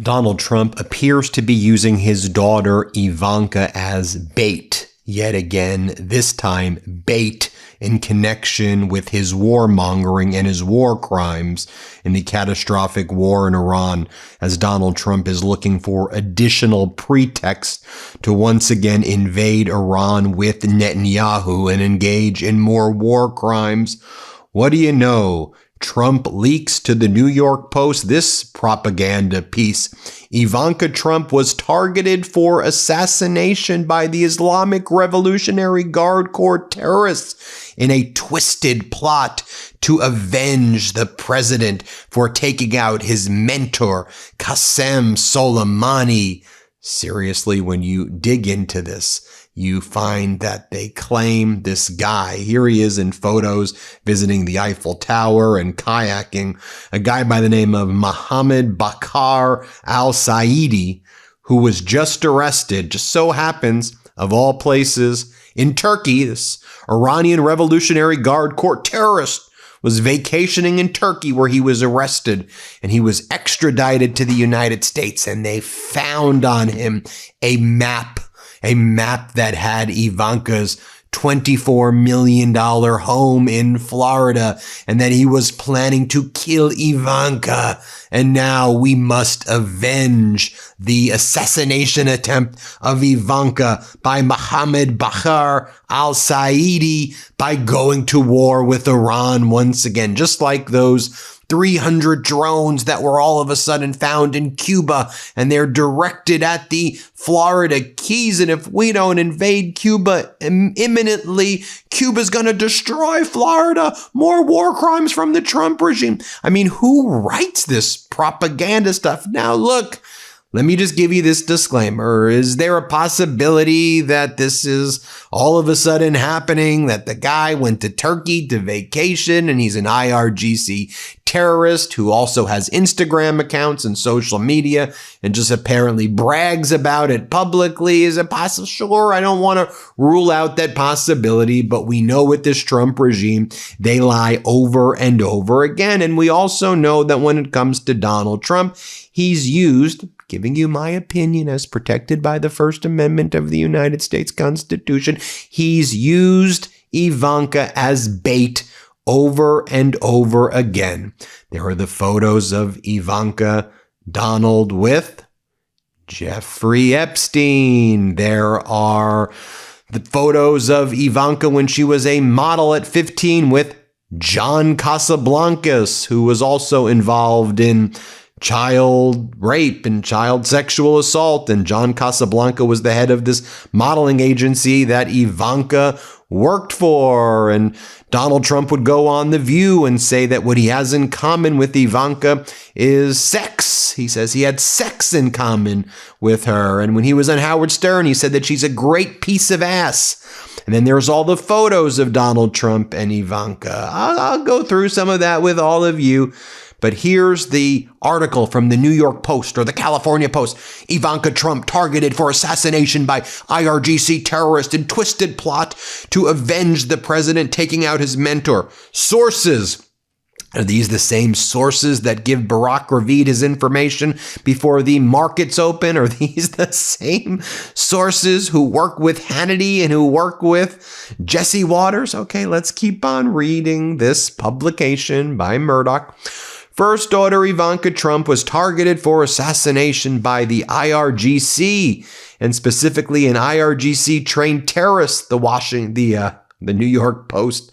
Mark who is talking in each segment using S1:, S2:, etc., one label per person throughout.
S1: Donald Trump appears to be using his daughter Ivanka as bait. Yet again, this time bait in connection with his warmongering and his war crimes in the catastrophic war in Iran, as Donald Trump is looking for additional pretext to once again invade Iran with Netanyahu and engage in more war crimes. What do you know? Trump leaks to the New York Post this propaganda piece. Ivanka Trump was targeted for assassination by the Islamic Revolutionary Guard Corps terrorists in a twisted plot to avenge the president for taking out his mentor, Qasem Soleimani. Seriously, when you dig into this, you find that they claim this guy, here he is in photos visiting the Eiffel Tower and kayaking, a guy by the name of Mohammed Bakr al-Saidi, who was just arrested, just so happens, of all places, in Turkey. This Iranian Revolutionary Guard Corps terrorist was vacationing in Turkey where he was arrested, and he was extradited to the United States, and they found on him a map that had Ivanka's $24 million home in Florida, and that he was planning to kill Ivanka. And now we must avenge the assassination attempt of Ivanka by Mohammed Bakr al-Saidi by going to war with Iran once again, just like those 300 drones that were all of a sudden found in Cuba, and they're directed at the Florida Keys. And if we don't invade Cuba imminently, Cuba's going to destroy Florida. More war crimes from the Trump regime. I mean, who writes this propaganda stuff? Now, look, let me just give you this disclaimer. Is there a possibility that this is all of a sudden happening, that the guy went to Turkey to vacation and he's an IRGC terrorist who also has Instagram accounts and social media and just apparently brags about it publicly? Is it possible? Sure, I don't want to rule out that possibility, but we know with this Trump regime, they lie over and over again. And we also know that when it comes to Donald Trump, he's used, giving you my opinion as protected by the First Amendment of the United States Constitution, he's used Ivanka as bait over and over again. There are the photos of Ivanka Donald with Jeffrey Epstein. There are the photos of Ivanka when she was a model at 15 with John Casablancas, who was also involved in child rape and child sexual assault. And John Casablanca was the head of this modeling agency that Ivanka worked for. And Donald Trump would go on The View and say that what he has in common with Ivanka is sex. He says he had sex in common with her. And when he was on Howard Stern, he said that she's a great piece of ass. And then there's all the photos of Donald Trump and Ivanka. I'll go through some of that with all of you. But here's the article from the New York Post or the California Post. Ivanka Trump targeted for assassination by IRGC terrorist in twisted plot to avenge the president taking out his mentor. Sources. Are these the same sources that give Barack Ravid his information before the markets open? Are these the same sources who work with Hannity and who work with Jesse Waters? Okay, let's keep on reading this publication by Murdoch. First daughter Ivanka Trump was targeted for assassination by the IRGC, and specifically an IRGC-trained terrorist, the New York Post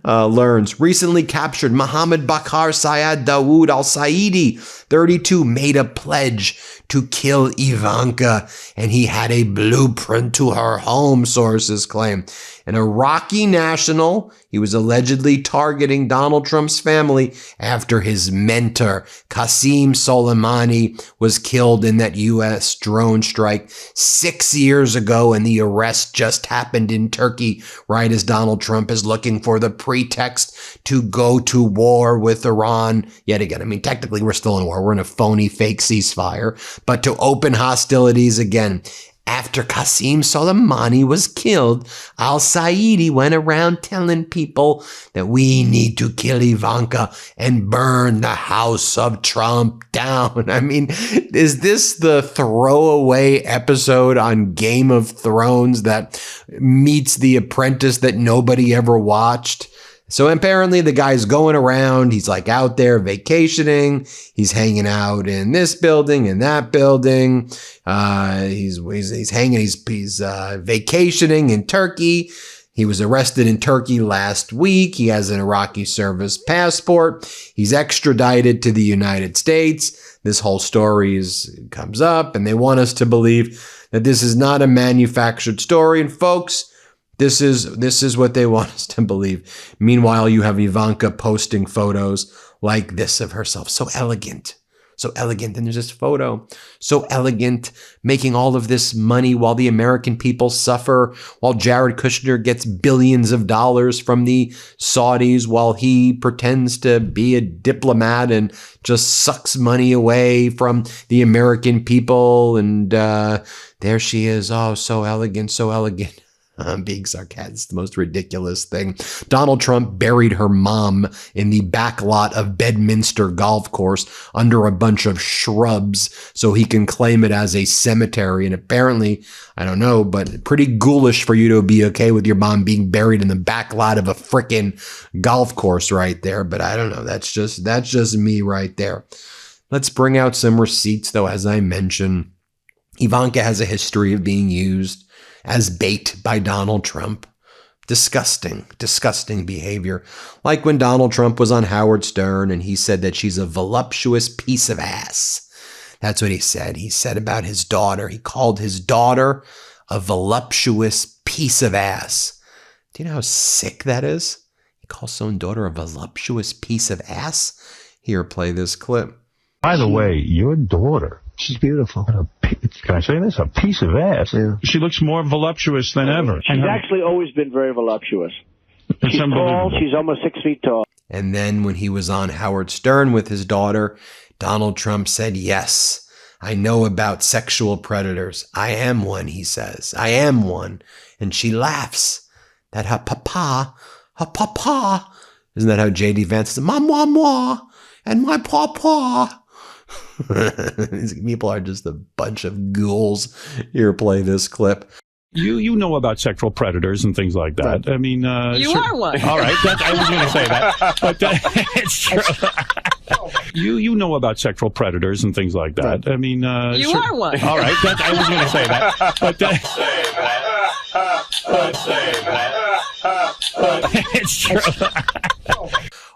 S1: learns. Recently captured Mohammed Bakr Syed Dawood al-Saidi, 32, made a pledge to kill Ivanka, and he had a blueprint to her home, sources claim. An Iraqi national, he was allegedly targeting Donald Trump's family after his mentor, Qasem Soleimani, was killed in that U.S. drone strike 6 years ago, and the arrest just happened in Turkey, right as Donald Trump is looking for the pretext to go to war with Iran. Yet again, I mean, technically we're still in war. We're in a phony, fake ceasefire, but to open hostilities again. After Qasem Soleimani was killed, al-Saidi went around telling people that we need to kill Ivanka and burn the house of Trump down. I mean, is this the throwaway episode on Game of Thrones that meets The Apprentice that nobody ever watched? So apparently the guy's going around. He's like out there vacationing. He's hanging out in this building and that building. He's vacationing in Turkey. He was arrested in Turkey last week. He has an Iraqi service passport. He's extradited to the United States. This whole story comes up, and they want us to believe that this is not a manufactured story. And folks, this is what they want us to believe. Meanwhile, you have Ivanka posting photos like this of herself. So elegant. And there's this photo. So elegant, making all of this money while the American people suffer, while Jared Kushner gets billions of dollars from the Saudis, while he pretends to be a diplomat and just sucks money away from the American people. And there she is. Oh, so elegant. I'm being sarcastic. It's the most ridiculous thing. Donald Trump buried her mom in the back lot of Bedminster Golf Course under a bunch of shrubs so he can claim it as a cemetery. And apparently, I don't know, but pretty ghoulish for you to be okay with your mom being buried in the back lot of a frickin' golf course right there. But I don't know. That's just me right there. Let's bring out some receipts, though. As I mentioned, Ivanka has a history of being used as bait by Donald Trump. Disgusting behavior. Like when Donald Trump was on Howard Stern and he said that she's a voluptuous piece of ass. That's what he said. He said about his daughter. He called his daughter a voluptuous piece of ass. Do you know how sick that is? He calls someone's daughter a voluptuous piece of ass? Here, play this clip.
S2: By the way, your daughter.
S3: She's beautiful.
S2: Can I say this? A piece of ass.
S3: Yeah.
S4: She looks more voluptuous than ever.
S5: She's actually always been very voluptuous. She's tall. She's almost 6 feet tall.
S1: And then when he was on Howard Stern with his daughter, Donald Trump said, yes, I know about sexual predators. I am one, he says. I am one. And she laughs. That her papa. Isn't that how J.D. Vance says, moi, and my papa. These people are just a bunch of ghouls. Here, play this clip.
S4: You know about sexual predators and things like that. Right. I mean,
S6: you are one.
S4: All right, I was going to say that, but it's true. You know about sexual predators and things like that. Right. I mean,
S6: you are one.
S4: All right, I was going to say that, but it's true.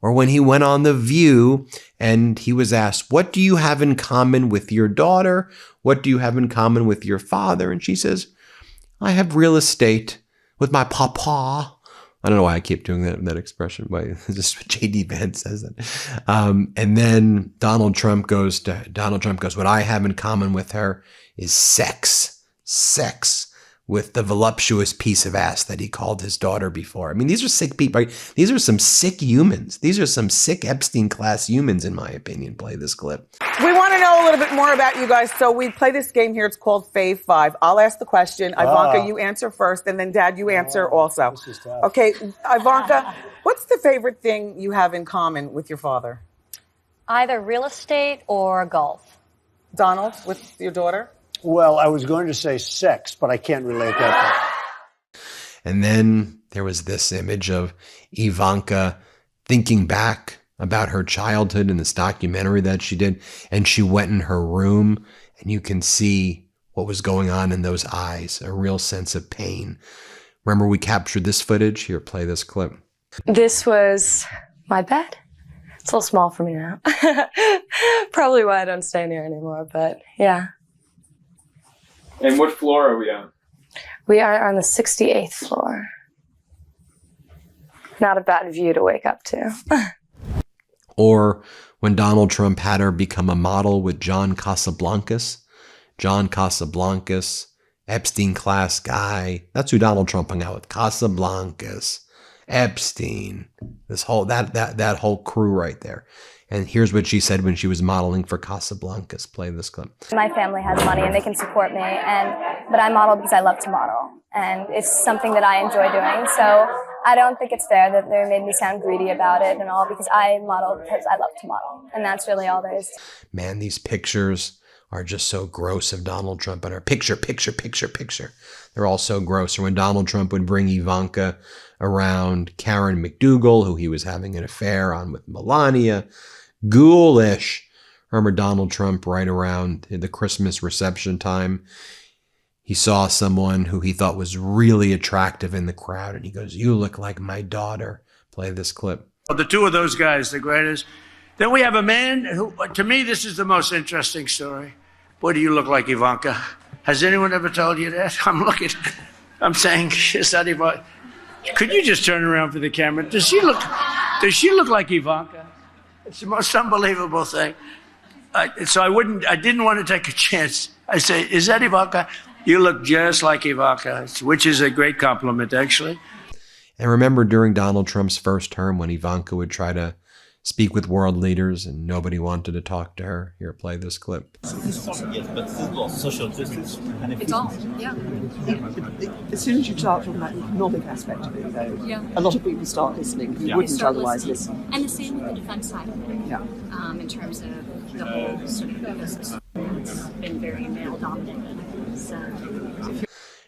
S1: Or when he went on The View and he was asked, what do you have in common with your daughter? What do you have in common with your father? And she says, I have real estate with my papa. I don't know why I keep doing that expression. Why just J.D. Vance says that. And then Donald Trump goes, what I have in common with her is sex with the voluptuous piece of ass that he called his daughter before. I mean, these are sick people. Right? These are some sick humans. These are some sick Epstein-class humans, in my opinion. Play this clip.
S7: We want to know a little bit more about you guys, so we play this game here. It's called Fave 5. I'll ask the question. Ivanka, you answer first, and then Dad, you answer also.
S3: This is tough.
S7: Okay, Ivanka, what's the favorite thing you have in common with your father?
S8: Either real estate or golf.
S7: Donald, with your daughter?
S3: Well, I was going to say sex, but I can't relate that.
S1: And then there was this image of Ivanka thinking back about her childhood in this documentary that she did. And she went in her room and you can see what was going on in those eyes, a real sense of pain. Remember, we captured this footage. Here, play this clip.
S9: This was my bed. It's a little small for me now. Probably why I don't stay near anymore, but yeah.
S10: And what floor are we on?
S9: We are on the 68th floor. Not a bad view to wake up to.
S1: Or when Donald Trump had her become a model with John Casablancas. John Casablancas, Epstein-class guy. That's who Donald Trump hung out with. Casablancas, Epstein, this whole that whole crew right there. And here's what she said when she was modeling for Casablancas. Play this clip.
S9: My family has money and they can support me, but I model because I love to model, and it's something that I enjoy doing. So I don't think it's fair that they made me sound greedy about it and all, because I model because I love to model, and that's really all there is.
S1: Man, these pictures are just so gross of Donald Trump, and our picture. They're all so gross. Or when Donald Trump would bring Ivanka around Karen McDougal, who he was having an affair on with Melania. Ghoulish. Remember Donald Trump right around the Christmas reception time? He saw someone who he thought was really attractive in the crowd, and he goes, "You look like my daughter." Play this clip.
S3: The two of those guys, the greatest. Then we have a man who, to me, this is the most interesting story. Boy, do you look like Ivanka. Has anyone ever told you that? I'm saying, is that Ivanka? Could you just turn around for the camera? Does she look like Ivanka? It's the most unbelievable thing. So I didn't want to take a chance. I say, is that Ivanka? You look just like Ivanka, which is a great compliment, actually.
S1: And remember during Donald Trump's first term when Ivanka would try to speak with world leaders and nobody wanted to talk to her? Here, play this clip.
S6: Yes, but this is what social justice.
S11: It's all, yeah.
S12: As soon as you start talking about the economic aspect of it, though, a lot of people start listening who wouldn't otherwise listen.
S11: And the same with the defense side of it.
S12: Yeah.
S11: In terms of the whole sort of ecosystem. It's been very male-dominated. So.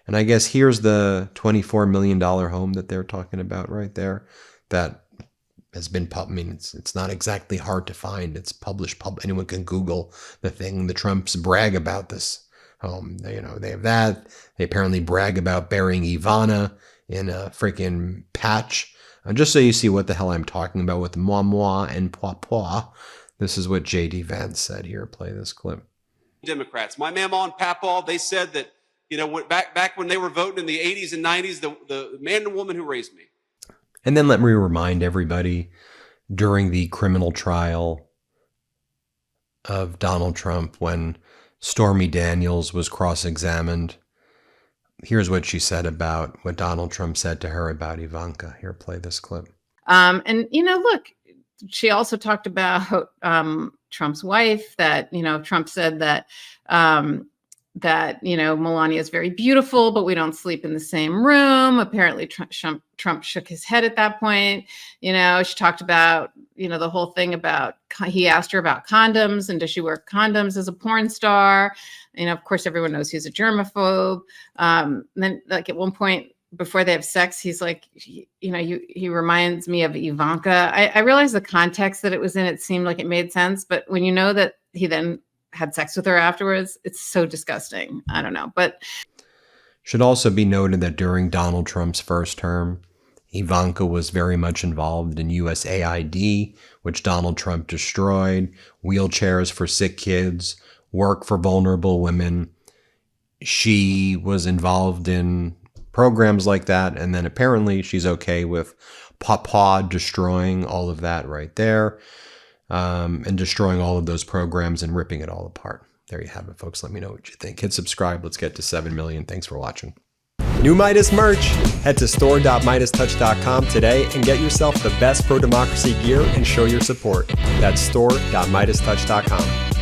S1: And I guess here's the $24 million home that they're talking about right there. That has been, I mean, it's not exactly hard to find. It's published. Anyone can Google the thing. The Trumps brag about this home. They have that. They apparently brag about burying Ivana in a freaking patch. Just so you see what the hell I'm talking about with moi and poi. This is what J.D. Vance said. Here, play this clip.
S13: Democrats, my mama and papa, they said that, back when they were voting in the 80s and 90s, the man and woman who raised me.
S1: And then let me remind everybody, during the criminal trial of Donald Trump, when Stormy Daniels was cross-examined, here's what she said about what Donald Trump said to her about Ivanka. Here, play this clip.
S14: And, look, she also talked about Trump's wife, that, Trump said that, Melania is very beautiful, but we don't sleep in the same room. Apparently Trump shook his head at that point. She talked about, the whole thing about, he asked her about condoms and does she wear condoms as a porn star? Of course, everyone knows he's a germaphobe. Then like at one point before they have sex, he's like, he reminds me of Ivanka. I realized the context that it was in, it seemed like it made sense. But when you know that he then had sex with her afterwards, it's so disgusting. I don't know, but
S1: should also be noted that during Donald Trump's first term, Ivanka was very much involved in USAID, which Donald Trump destroyed, wheelchairs for sick kids, work for vulnerable women. She was involved in programs like that, and then apparently she's okay with Papa destroying all of that right there. And destroying all of those programs and ripping it all apart. There you have it, folks. Let me know what you think. Hit subscribe. Let's get to 7 million. Thanks for watching. New Meidas merch. Head to store.MeidasTouch.com today and get yourself the best pro-democracy gear and show your support. That's store.MeidasTouch.com.